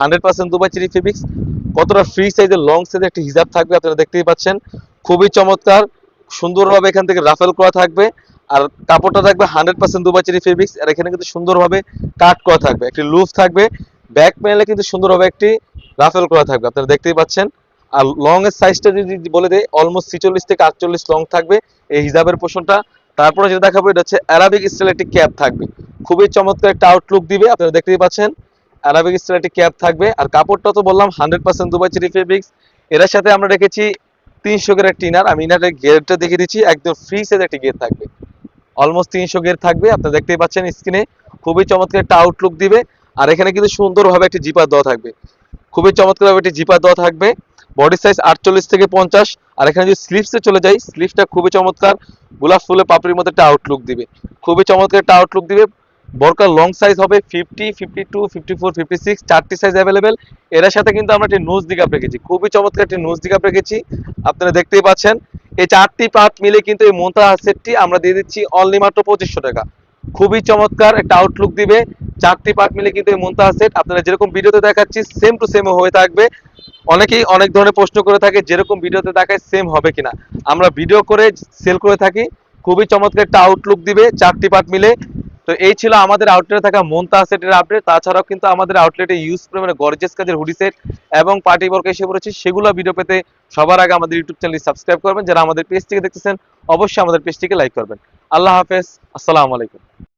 100% Dubai cherry fabrics. কতটা free সাইজের long সাইজের একটি হিজাব থাকবে, আপনারা দেখতেই পাচ্ছেন। খুবই চমৎকার, সুন্দরভাবে এখান থেকে রাফেল করা থাকবে। আর কাপড়টা থাকবে 100% দুবাই চেরি ফেব্রিক্স। আর এখানে কিন্তু সুন্দরভাবে কাট করা থাকবে, একটি লুফ থাকবে। ব্যাক প্যানেলে কিন্তু সুন্দরভাবে একটি রাফেল করা থাকবে, আপনারা দেখতেই পাচ্ছেন। আর লং এর সাইজটা যদি বলে দেয়, অলমোস্ট 46 থেকে 48 লং থাকবে এই হিজাবের পোর্শনটা। তারপরে যেটা দেখাবো, এটা হচ্ছে অ্যারাবিক স্টাইল একটি ক্যাপ থাকবে, খুবই চমৎকার একটা আউটলুক দিবে, আপনারা দেখতেই পাচ্ছেন। অ্যারাবিক স্টাইল একটি ক্যাপ থাকবে। আর কাপড়টা তো বললাম 100% দুবাই চেরি ফেব্রিক্স। এর সাথে আমরা রেখেছি 300 গের একটা ইনার। আমি ইনারের গেরটা দেখিয়ে দিচ্ছি, একদম ফ্রি সাইজ একটি গের থাকবে, অলমোস্ট 300 গের থাকবে, আপনারা দেখতেই পাচ্ছেন স্ক্রিনে। খুবই চমৎকার একটা আউটলুক দিবে। আর এখানে কিন্তু সুন্দরভাবে একটি জিপার দেওয়া থাকবে, খুবই চমৎকারভাবে একটি জিপার দেওয়া থাকবে। বডি সাইজ 48 থেকে 50। আর এখানে যদি স্লিভসে চলে যাই, স্লিভসটা খুবই চমৎকার, গোলাপ ফুলে পাপড়ির মধ্যে একটা আউটলুক দিবে, খুবই চমৎকার একটা আউটলুক দিবে। বরকার লং সাইজ হবে 50, 52, 54, 56, চারটি সাইজ অ্যাভেলেবেল। এর সাথে কিন্তু আমরা একটি নোজ দিকাপ রেখেছি, খুবই চমৎকার একটি নোজ দিকাপ রেখেছি, আপনারা দেখতেই পাচ্ছেন। এই চারটি পার্ট মিলে কিন্তু এই মোন্তা সেটটি আমরা দিয়ে দিচ্ছি অনলি মাত্র 2500 টাকা। খুবই চমৎকার একটা আউটলুক দিবে, চারটি পার্ট মিলে কিন্তু এই মোন্তা সেট আপনারা যেরকম ভিডিওতে দেখাচ্ছি সেম টু সেম হয়ে থাকবে। অনেকেই অনেক ধরনের প্রশ্ন করে থাকে, যেরকম ভিডিওতে দেখায় সেম হবে কিনা। আমরা ভিডিও করে সেল করে থাকি। খুবই চমৎকার একটা আউটলুক দিবে চারটি পার্ট মিলে। তো এই ছিল আমাদের আউটলেটে থাকা মোন্তা সেটের আপডেট। তাছাড়াও কিন্তু আমাদের আউটলেটে ইউজ পরিমাণে গর্জিয়াস কাজের হুডি সেট এবং পার্টি ওয়ার্ক এসে পড়েছে, সেগুলো ভিডিও পেতে সবার আগে আমাদের ইউটিউব চ্যানেলটি সাবস্ক্রাইব করবেন। যারা আমাদের পেজ থেকে দেখতেছেন অবশ্যই আমাদের পেজটিকে লাইক করবেন। আল্লাহ হাফেজ, আসসালামু আলাইকুম।